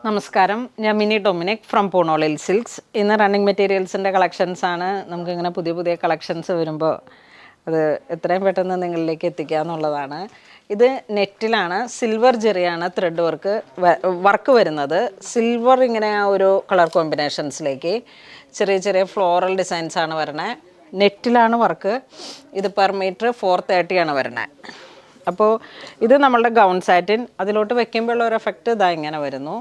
നമസ്കാരം, ഞാൻ mini Dominic from പൂണോളിൽ silks. ഇന്ന് റണ്ണിങ് മെറ്റീരിയൽസിൻ്റെ കളക്ഷൻസാണ്. നമുക്കിങ്ങനെ പുതിയ പുതിയ കളക്ഷൻസ് വരുമ്പോൾ അത് എത്രയും പെട്ടെന്ന് നിങ്ങളിലേക്ക് എത്തിക്കുക എന്നുള്ളതാണ്. ഇത് നെറ്റിലാണ്, സിൽവർ ജെറിയാണ് ത്രെഡ് വർക്ക് വരുന്നത്. സിൽവർ ഇങ്ങനെ ആ ഒരു കളർ കോമ്പിനേഷൻസിലേക്ക് ചെറിയ ചെറിയ ഫ്ലോറൽ ഡിസൈൻസാണ് വരണേ. നെറ്റിലാണ് വർക്ക്. ഇത് പെർ മീറ്റർ 430 വരണേ. അപ്പോൾ ഇത് നമ്മളുടെ ഗൗൺ സാറ്റിൻ. അതിലോട്ട് വെക്കുമ്പോഴുള്ള ഒരു എഫക്റ്റ് ഇതാ ഇങ്ങനെ വരുന്നു.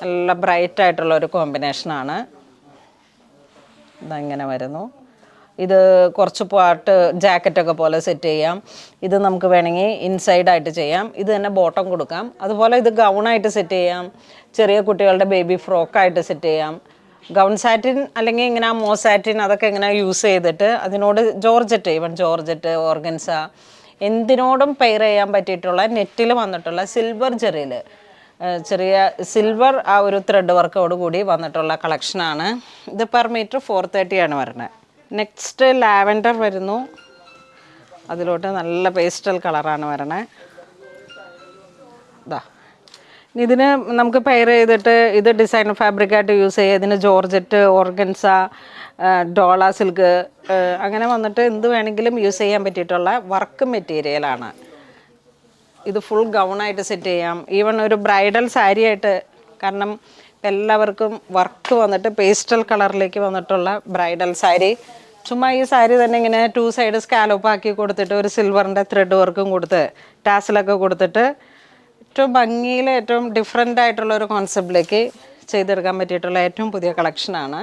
നല്ല ബ്രൈറ്റ് ആയിട്ടുള്ള ഒരു കോമ്പിനേഷനാണ്. ഇതാ ഇങ്ങനെ വരുന്നു. ഇത് കുറച്ച് പാർട്ട് ജാക്കറ്റൊക്കെ പോലെ സെറ്റ് ചെയ്യാം. ഇത് നമുക്ക് വേണമെങ്കിൽ ഇൻസൈഡായിട്ട് ചെയ്യാം. ഇത് തന്നെ ബോട്ടം കൊടുക്കാം. അതുപോലെ ഇത് ഗൗണായിട്ട് സെറ്റ് ചെയ്യാം. ചെറിയ കുട്ടികളുടെ ബേബി ഫ്രോക്കായിട്ട് സെറ്റ് ചെയ്യാം. ഗൗൺ സാറ്റിൻ അല്ലെങ്കിൽ ഇങ്ങനെ മോ സാറ്റിൻ അതൊക്കെ ഇങ്ങനെ യൂസ് ചെയ്തിട്ട് അതിനോട് ജോർജറ്റ് ഓർഗൻസ എന്തിനോടും പെയർ ചെയ്യാൻ പറ്റിയിട്ടുള്ള നെറ്റിൽ വന്നിട്ടുള്ള സിൽവർ ജെറിയിൽ ചെറിയ സിൽവർ ആ ഒരു ത്രെഡ് വർക്കോട് കൂടി വന്നിട്ടുള്ള കളക്ഷനാണ്. ഇത് പെർ മീറ്റർ 430 വരുന്നത്. നെക്സ്റ്റ് ലാവൻഡർ വരുന്നു. അതിലോട്ട് നല്ല പേസ്റ്റൽ കളറാണ് വരണേ. ഇതാ ഇതിന് നമുക്ക് പെയർ ചെയ്തിട്ട് ഇത് ഡിസൈനർ ഫാബ്രിക്കായിട്ട് യൂസ് ചെയ്യുക. ഇതിന് ജോർജറ്റ്, ഓർഗൻസ, ഡോള സിൽക്ക് അങ്ങനെ വന്നിട്ട് എന്ത് വേണമെങ്കിലും യൂസ് ചെയ്യാൻ പറ്റിയിട്ടുള്ള വർക്ക് മെറ്റീരിയലാണ്. ഇത് ഫുൾ ഗൗണായിട്ട് സെറ്റ് ചെയ്യാം. ഈവൺ ഒരു ബ്രൈഡൽ സാരി ആയിട്ട്. കാരണം എല്ലാവർക്കും വർക്ക് വന്നിട്ട് പേസ്റ്റൽ കളറിലേക്ക് വന്നിട്ടുള്ള ബ്രൈഡൽ സാരി. ചുമ്മാ ഈ സാരി തന്നെ ഇങ്ങനെ 2 സൈഡ് സ്കാലോപ്പ് ആക്കി കൊടുത്തിട്ട് ഒരു സിൽവറിൻ്റെ ത്രെഡ് വർക്കും കൊടുത്ത് ടാസിലൊക്കെ കൊടുത്തിട്ട് ഏറ്റവും ഭംഗിയിൽ ഏറ്റവും ഡിഫറെൻ്റ് ആയിട്ടുള്ള ഒരു കോൺസെപ്റ്റിലേക്ക് ചെയ്തെടുക്കാൻ പറ്റിയിട്ടുള്ള ഏറ്റവും പുതിയ കളക്ഷനാണ്.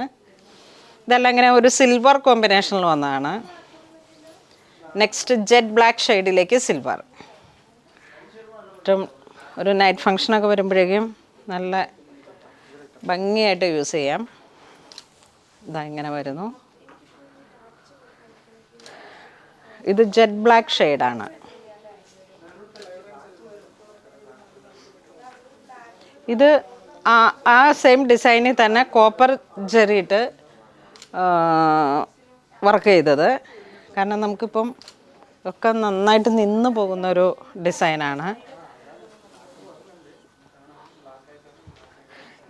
ഇതെല്ലാം ഇങ്ങനെ ഒരു സിൽവർ കോമ്പിനേഷനിൽ വന്നതാണ്. നെക്സ്റ്റ് ജെറ്റ് ബ്ലാക്ക് ഷെയ്ഡിലേക്ക് സിൽവർ. ഏറ്റവും ഒരു നൈറ്റ് ഫങ്ഷനൊക്കെ വരുമ്പോഴേക്കും നല്ല ഭംഗിയായിട്ട് യൂസ് ചെയ്യാം. ഇതാ ഇങ്ങനെ വരുന്നു. ഇത് ജെറ്റ് ബ്ലാക്ക് ഷെയ്ഡാണ്. ഇത് ആ സെയിം ഡിസൈനിൽ തന്നെ കോപ്പർ ജെറിയിട്ട് വർക്ക് ചെയ്തത്. കാരണം നമുക്കിപ്പം ഒക്കെ നന്നായിട്ട് നിന്ന് പോകുന്നൊരു ഡിസൈനാണ്.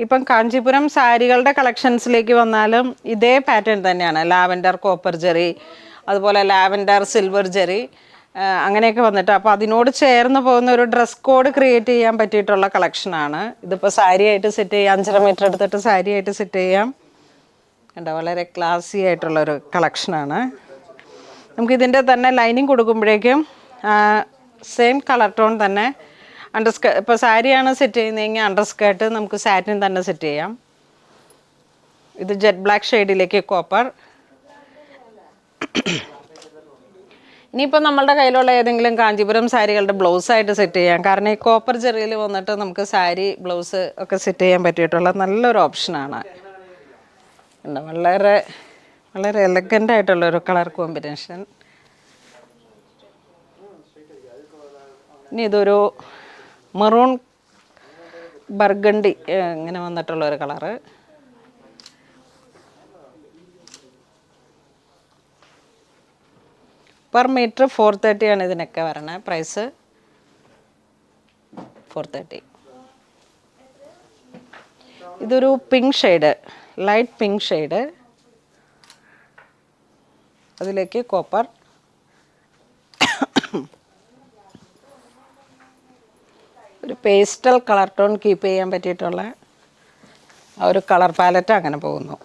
ഇപ്പം കാഞ്ചീപുരം സാരികളുടെ കളക്ഷൻസിലേക്ക് വന്നാലും ഇതേ പാറ്റേൺ തന്നെയാണ്. ലാവൻഡർ കോപ്പർ ജെറി, അതുപോലെ ലാവൻഡർ സിൽവർ ജെറി അങ്ങനെയൊക്കെ വന്നിട്ട് അപ്പോൾ അതിനോട് ചേർന്ന് പോകുന്ന ഒരു ഡ്രസ് കോഡ് ക്രിയേറ്റ് ചെയ്യാൻ പറ്റിയിട്ടുള്ള കളക്ഷനാണ്. ഇതിപ്പോൾ സാരി ആയിട്ട് സെറ്റ് ചെയ്യാം. 5.5 മീറ്റർ എടുത്തിട്ട് സാരി ആയിട്ട് സെറ്റ് ചെയ്യാം. കണ്ടോ, വളരെ ക്ലാസി ആയിട്ടുള്ളൊരു കളക്ഷനാണ്. നമുക്കിതിൻ്റെ തന്നെ ലൈനിങ് കൊടുക്കുമ്പോഴേക്കും സെയിം കളർ ടോൺ തന്നെ ഇപ്പോൾ സാരിയാണ് സെറ്റ് ചെയ്യുന്നതെങ്കിൽ അണ്ടർ സ്കേർട്ട് നമുക്ക് സാറ്റിൻ തന്നെ സെറ്റ് ചെയ്യാം. ഇത് ജെറ്റ് ബ്ലാക്ക് ഷെയ്ഡിലേക്ക് കോപ്പർ. ഇനിയിപ്പോൾ നമ്മളുടെ കയ്യിലുള്ള ഏതെങ്കിലും കാഞ്ചീപുരം സാരികളുടെ ബ്ലൗസായിട്ട് സെറ്റ് ചെയ്യാം. കാരണം ഈ കോപ്പർ ജെറിയിൽ വന്നിട്ട് നമുക്ക് സാരി ബ്ലൗസ് ഒക്കെ സെറ്റ് ചെയ്യാൻ പറ്റിയിട്ടുള്ള നല്ലൊരു ഓപ്ഷനാണ്. വളരെ വളരെ എലഗൻ്റ് ആയിട്ടുള്ളൊരു കളർ കോമ്പിനേഷൻ. ഇനി ഇതൊരു മെറൂൺ ബർഗണ്ടി ഇങ്ങനെ വന്നിട്ടുള്ളൊരു കളറ്. പെർ മീറ്റർ 430 ഇതിനൊക്കെ വരണേ. പ്രൈസ് 430. ഇതൊരു pink shade, light pink shade. അതിലേക്ക് കോപ്പർ. ഒരു പേസ്റ്റൽ കളർ ടോൺ കീപ്പ് ചെയ്യാൻ പറ്റിയിട്ടുള്ള ആ ഒരു കളർ പാലറ്റ് അങ്ങനെ പോകുന്നു.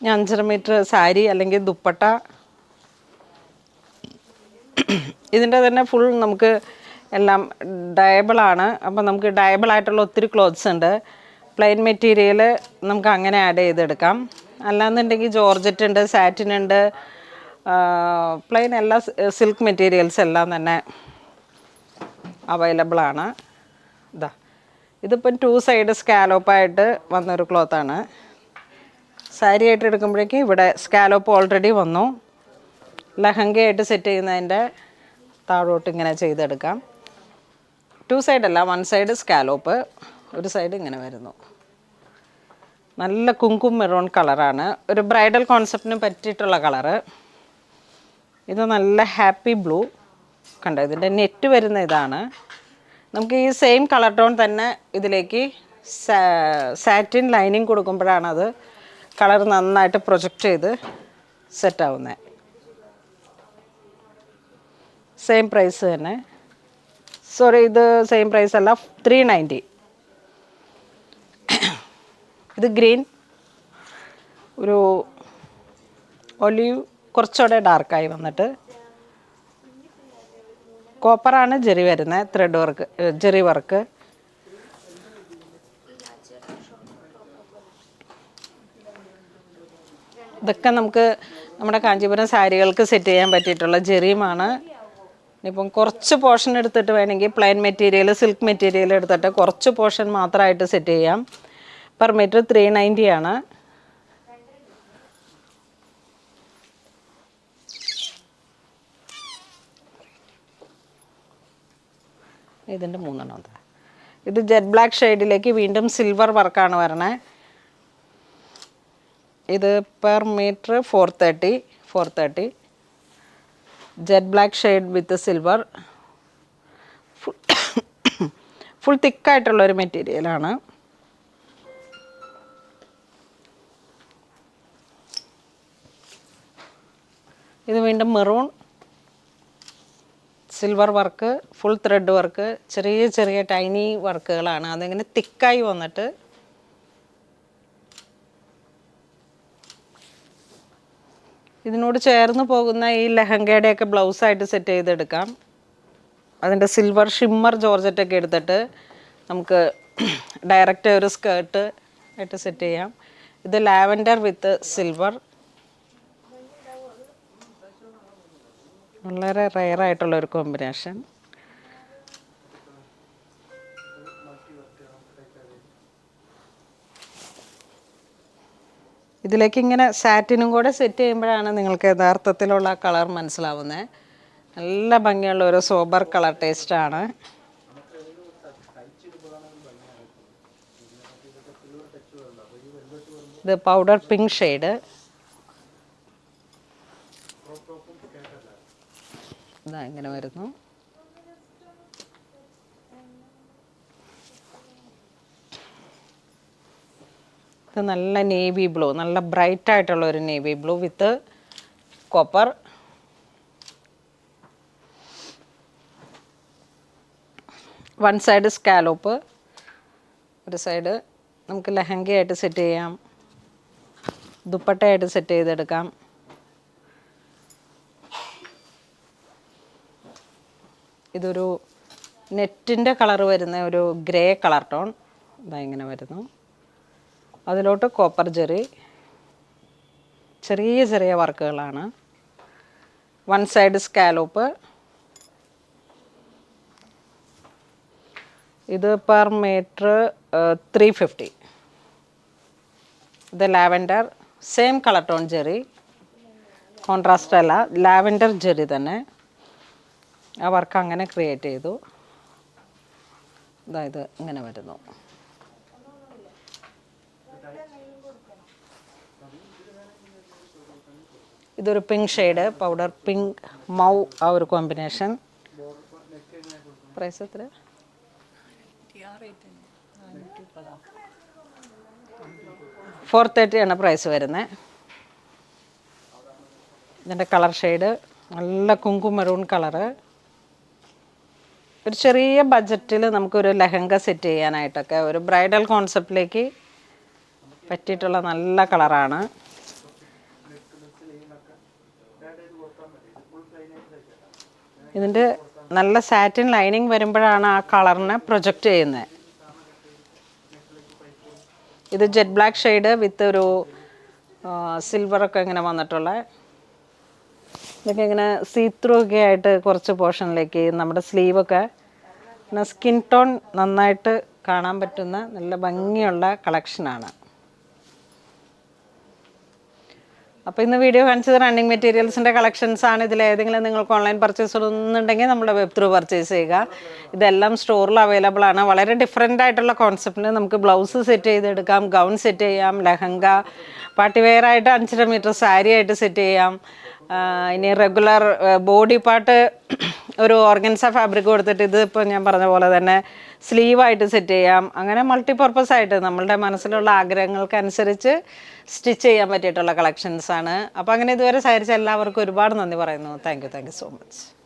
5.5 മീറ്റർ സാരി അല്ലെങ്കിൽ ദുപ്പട്ട. ഇതിൻ്റെ തന്നെ ഫുൾ നമുക്ക് എല്ലാം ഡയബിളാണ്. അപ്പോൾ നമുക്ക് ഡയബിളായിട്ടുള്ള ഒത്തിരി ക്ലോത്ത്സ് ഉണ്ട്. പ്ലെയിൻ മെറ്റീരിയൽ നമുക്ക് അങ്ങനെ ആഡ് ചെയ്തെടുക്കാം. അല്ലാന്നുണ്ടെങ്കിൽ ജോർജറ്റ് ഉണ്ട്, സാറ്റിൻ ഉണ്ട്, പ്ലെയിൻ എല്ലാ സിൽക്ക് മെറ്റീരിയൽസ് എല്ലാം തന്നെ അവൈലബിളാണ്. ഇതിപ്പം 2 സൈഡ് സ്കാലോപ്പായിട്ട് വന്നൊരു ക്ലോത്താണ്. സാരി ആയിട്ട് എടുക്കുമ്പോഴേക്കും ഇവിടെ സ്കാലോപ്പ് ഓൾറെഡി വന്നു. ലഹങ്കയായിട്ട് സെറ്റ് ചെയ്യുന്നതിൻ്റെ താഴോട്ട് ഇങ്ങനെ ചെയ്തെടുക്കാം. 2 സൈഡല്ല, 1 സൈഡ് സ്കാലോപ്പ്, ഒരു സൈഡ് ഇങ്ങനെ വരുന്നു. നല്ല കുങ്കും മെറൂൺ കളറാണ്. ഒരു ബ്രൈഡൽ കോൺസെപ്റ്റിന് പറ്റിയിട്ടുള്ള കളറ്. ഇത് നല്ല ഹാപ്പി ബ്ലൂ. കണ്ടോ, ഇതിൻ്റെ നെറ്റ് വരുന്ന ഇതാണ്. നമുക്ക് ഈ സെയിം കളർ ടോൺ തന്നെ ഇതിലേക്ക് സാറ്റിൻ ലൈനിങ് കൊടുക്കുമ്പോഴാണ് അത് കളർ നന്നായിട്ട് പ്രൊജക്റ്റ് ചെയ്ത് സെറ്റാവുന്നത്. സെയിം പ്രൈസ് തന്നെ. സോറി, ഇത് സെയിം പ്രൈസ് അല്ല, 390. ഇത് ഗ്രീൻ, ഒരു ഒലിവ് കുറച്ചുകൂടെ ഡാർക്കായി വന്നിട്ട് കോപ്പറാണ് ജെറി വരുന്നത്, ത്രെഡ് വർക്ക്, ജെറി വർക്ക്. ഇതൊക്കെ നമുക്ക് നമ്മുടെ കാഞ്ചീപുരം സാരികൾക്ക് സെറ്റ് ചെയ്യാൻ പറ്റിയിട്ടുള്ള ജെറിയുമാണ്. ഇനിയിപ്പം കുറച്ച് പോർഷൻ എടുത്തിട്ട് വേണമെങ്കിൽ പ്ലെയിൻ മെറ്റീരിയൽ, സിൽക്ക് മെറ്റീരിയൽ എടുത്തിട്ട് കുറച്ച് പോർഷൻ മാത്രമായിട്ട് സെറ്റ് ചെയ്യാം. പെർ മീറ്റർ 390 ആണ്. ഇതിൻ്റെ 3 എണ്ണം. ഇത് ജെറ്റ് ബ്ലാക്ക് ഷെയ്ഡിലേക്ക് വീണ്ടും സിൽവർ വർക്കാണ് വരണേ. ഇത് per metre 430. Jet black shade with silver. Full തിക്കായിട്ടുള്ളൊരു മെറ്റീരിയലാണ്. ഇത് വീണ്ടും maroon, silver work, full thread work, ചെറിയ ചെറിയ ടൈനി വർക്കുകളാണ്. അതിങ്ങനെ തിക്കായി വന്നിട്ട് ഇതിനോട് ചേർന്ന് പോകുന്ന ഈ ലെഹങ്കയുടെയൊക്കെ ബ്ലൗസായിട്ട് സെറ്റ് ചെയ്തെടുക്കാം. അതിൻ്റെ സിൽവർ ഷിമ്മർ ജോർജറ്റൊക്കെ എടുത്തിട്ട് നമുക്ക് ഡയറക്റ്റ് ഒരു സ്കേർട്ട് ആയിട്ട് സെറ്റ് ചെയ്യാം. ഇത് ലാവൻഡർ വിത്ത് സിൽവർ, വളരെ റെയറായിട്ടുള്ളൊരു കോമ്പിനേഷൻ. ഇതിലേക്ക് ഇങ്ങനെ സാറ്റിനും കൂടെ സെറ്റ് ചെയ്യുമ്പോഴാണ് നിങ്ങൾക്ക് യഥാർത്ഥത്തിലുള്ള കളർ മനസ്സിലാവുന്നത്. നല്ല ഭംഗിയുള്ള ഒരു സോബർ കളർ ടേസ്റ്റാണ്. ഇത് പൗഡർ പിങ്ക് ഷെയ്ഡ്. ഇതാ ഇങ്ങനെ വരുന്നു. ഇത് നല്ല നേവി ബ്ലൂ, നല്ല ബ്രൈറ്റ് ആയിട്ടുള്ള ഒരു navy blue with copper. One side scallop, ഒരു സൈഡ് നമുക്ക് ലെഹങ്കയായിട്ട് സെറ്റ് ചെയ്യാം, ദുപ്പട്ടയായിട്ട് സെറ്റ് ചെയ്തെടുക്കാം. ഇതൊരു നെറ്റിൻ്റെ കളർ വരുന്ന ഒരു ഗ്രേ കളർ ടോൺ. ഇതാ ഇങ്ങനെ വരുന്നു. അതിലോട്ട് കോപ്പർ ജെറി, ചെറിയ ചെറിയ വർക്കുകളാണ്. One side scallop. ഇത് പെർ മീറ്റർ 350. ഇത് lavender, same colour tone zari, contrast അല്ല, ലാവൻഡർ ജെറി തന്നെ. ആ വർക്ക് അങ്ങനെ ക്രിയേറ്റ് ചെയ്തു. അതായത് ഇങ്ങനെ വരുന്നു. ഇതൊരു പിങ്ക് ഷെയ്ഡ്, പൗഡർ പിങ്ക് മൗ, ആ ഒരു കോമ്പിനേഷൻ. പ്രൈസ് എത്ര? 430 ആണ് പ്രൈസ് വരുന്നത്. ഇതിൻ്റെ കളർ ഷെയ്ഡ് നല്ല കുങ്കുമ മെറൂൺ കളറ്. ഒരു ചെറിയ ബഡ്ജറ്റിൽ നമുക്കൊരു ലെഹങ്ക സെറ്റ് ചെയ്യാനായിട്ടൊക്കെ ഒരു ബ്രൈഡൽ കോൺസെപ്റ്റിലേക്ക് പറ്റിയിട്ടുള്ള നല്ല കളറാണ്. ഇതിൻ്റെ നല്ല സാറ്റിൻ ലൈനിങ് വരുമ്പോഴാണ് ആ കളറിനെ പ്രൊജക്റ്റ് ചെയ്യുന്നത്. ഇത് ജെറ്റ് ബ്ലാക്ക് ഷെയ്ഡ് വിത്ത് ഒരു സിൽവറൊക്കെ ഇങ്ങനെ വന്നിട്ടുള്ള, ഇതൊക്കെ ഇങ്ങനെ സീത്രൂ ഒക്കെ ആയിട്ട് കുറച്ച് പോർഷനിലേക്ക് നമ്മുടെ സ്ലീവൊക്കെ പിന്നെ സ്കിൻ ടോൺ നന്നായിട്ട് കാണാൻ പറ്റുന്ന നല്ല ഭംഗിയുള്ള കളക്ഷനാണ്. അപ്പോൾ ഇന്ന് വീഡിയോ കാണിച്ചത് റണ്ണിങ് മെറ്റീരിയൽസിൻ്റെ കളക്ഷൻസാണ്. ഇതിലേതെങ്കിലും നിങ്ങൾക്ക് ഓൺലൈൻ പർച്ചേസ് ഒന്നുണ്ടെങ്കിൽ നമ്മുടെ വെബ് ത്രൂ പർച്ചേസ് ചെയ്യുക. ഇതെല്ലാം സ്റ്റോറിൽ അവൈലബിൾ ആണ്. വളരെ ഡിഫറെൻ്റ് ആയിട്ടുള്ള കോൺസെപ്റ്റിന് നമുക്ക് ബ്ലൗസ് സെറ്റ് ചെയ്തെടുക്കാം, ഗൗൺ സെറ്റ് ചെയ്യാം, ലെഹങ്ക, പാർട്ടി വെയർ ആയിട്ട് 5.5 മീറ്റർ സാരി ആയിട്ട് സെറ്റ് ചെയ്യാം. ഇനി റെഗുലർ ബോഡി പാർട്ട് ഒരു ഓർഗൻസ ഫാബ്രിക് കൊടുത്തിട്ട് ഇത് ഇപ്പോൾ ഞാൻ പറഞ്ഞ പോലെ തന്നെ സ്ലീവായിട്ട് സെറ്റ് ചെയ്യാം. അങ്ങനെ മൾട്ടിപർപ്പസ് ആയിട്ട് നമ്മളുടെ മനസ്സിലുള്ള ആഗ്രഹങ്ങൾക്കനുസരിച്ച് സ്റ്റിച്ച് ചെയ്യാൻ പറ്റിയിട്ടുള്ള കളക്ഷൻസാണ്. അപ്പോൾ അങ്ങനെ ഇതുവരെ സഹകരിച്ച എല്ലാവർക്കും ഒരുപാട് നന്ദി പറയുന്നു. Thank you so much.